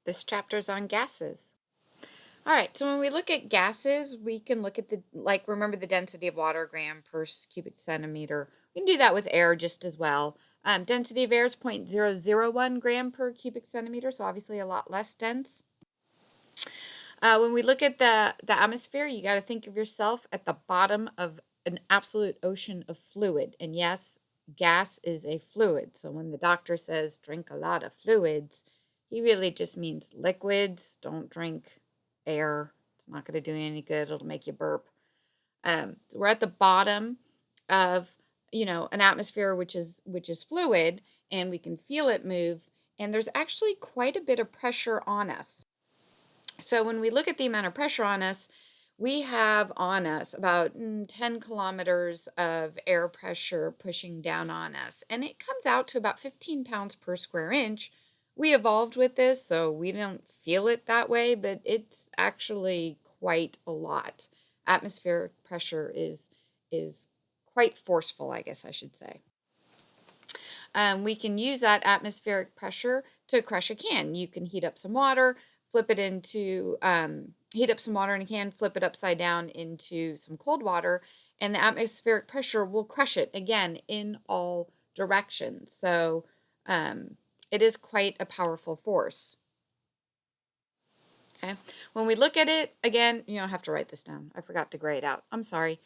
This chapter is on gases. All right, so when we look at gases, we can look at remember the density of water, gram per cubic centimeter. We can do that with air just as well. Density of air is 0.001 gram per cubic centimeter, so obviously a lot less dense. When we look at the atmosphere, you got to think of yourself at the bottom of an absolute ocean of fluid. And yes, gas is a fluid. So when the doctor says drink a lot of fluids, he really just means liquids. Don't drink air. It's not going to do you any good. It'll make you burp. So we're at the bottom of an atmosphere which is fluid, and we can feel it move. And there's actually quite a bit of pressure on us. So when we look at the amount of pressure on us, we have on us about 10 kilometers of air pressure pushing down on us. And it comes out to about 15 pounds per square inch. We evolved with this, so we don't feel it that way, but it's actually quite a lot. Atmospheric pressure is quite forceful, I guess I should say. We can use that atmospheric pressure to crush a can. You can heat up some water, flip it into, heat up some water in a can, flip it upside down into some cold water, and the atmospheric pressure will crush it, again, in all directions. So it is quite a powerful force. Okay. When we look at it, again, you don't have to write this down. I forgot to gray it out. I'm sorry.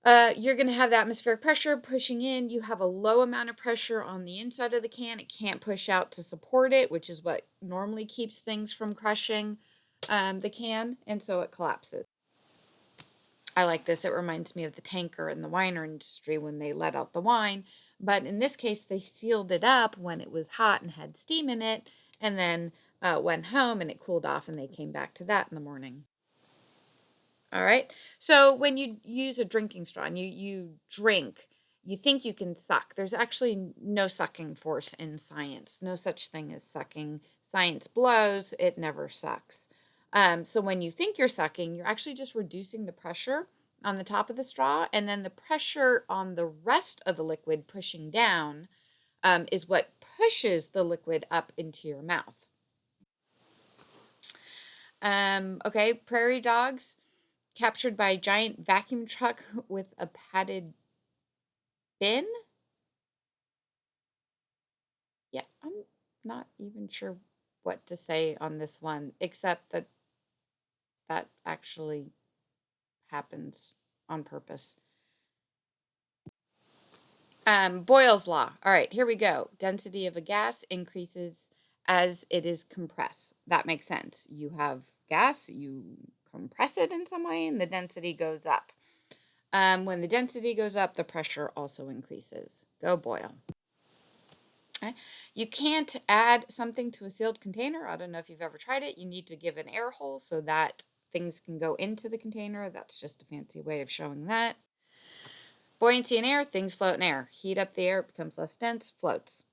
You're going to have the atmospheric pressure pushing in. You have a low amount of pressure on the inside of the can. It can't push out to support it, which is what normally keeps things from crushing the can, and so it collapses. I like this. It reminds me of the tanker in the wine industry when they let out the wine. But in this case, they sealed it up when it was hot and had steam in it, and then went home and it cooled off, and they came back to that in the morning. All right. So when you use a drinking straw and you drink, you think you can suck. There's actually no sucking force in science. No such thing as sucking. Science blows. It never sucks. So when you think you're sucking, you're actually just reducing the pressure on the top of the straw, and then the pressure on the rest of the liquid pushing down is what pushes the liquid up into your mouth. Okay, prairie dogs captured by a giant vacuum truck with a padded bin. Yeah, I'm not even sure what to say on this one, except that that actually happens on purpose. Boyle's law. All right, here we go. Density of a gas increases as it is compressed. That makes sense. You have gas, you compress it in some way, and the density goes up. When the density goes up, the pressure also increases. Go Boyle. Okay. You can't add something to a sealed container. I don't know if you've ever tried it. You need to give an air hole so that things can go into the container. That's just a fancy way of showing that. Buoyancy in air, things float in air. Heat up the air, it becomes less dense, floats.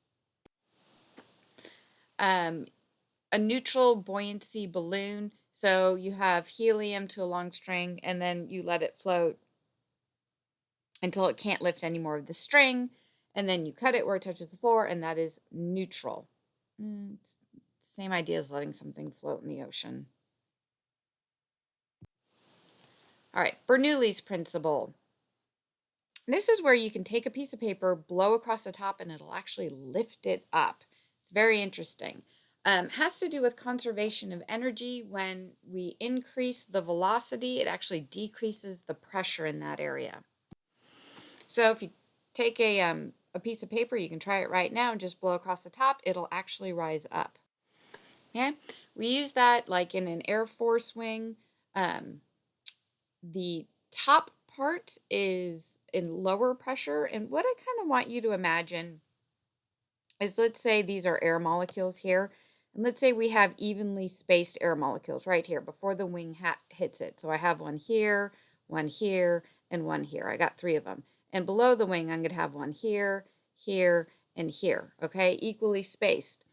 A neutral buoyancy balloon. So you have helium to a long string, and then you let it float until it can't lift any more of the string, and then you cut it where it touches the floor, and that is neutral. It's the same idea as letting something float in the ocean. All right, Bernoulli's principle. This is where you can take a piece of paper, blow across the top, and it'll actually lift it up. It's very interesting. Has to do with conservation of energy. When we increase the velocity, it actually decreases the pressure in that area. So if you take a piece of paper, you can try it right now and just blow across the top, it'll actually rise up. Okay, we use that like in an Air Force wing. The top part is in lower pressure, and what I kind of want you to imagine is, let's say these are air molecules here, and let's say we have evenly spaced air molecules right here before the wing hits it. So I have one here, and one here. I got 3 of them. And below the wing, I'm going to have one here, here, and here, okay, equally spaced.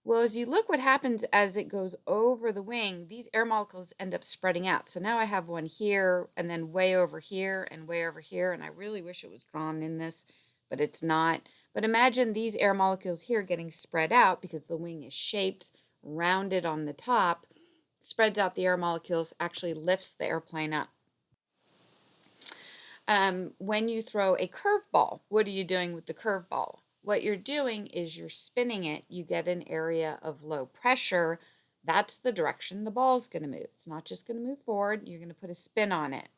Well, as you look what happens as it goes over the wing, these air molecules end up spreading out. So now I have one here, and then way over here, and way over here, and I really wish it was drawn in this, but it's not. But imagine these air molecules here getting spread out because the wing is shaped rounded on the top, spreads out the air molecules, actually lifts the airplane up. When you throw a curveball, what are you doing with the curveball? What you're doing is you're spinning it. You get an area of low pressure. That's the direction the ball's going to move. It's not just going to move forward. You're going to put a spin on it.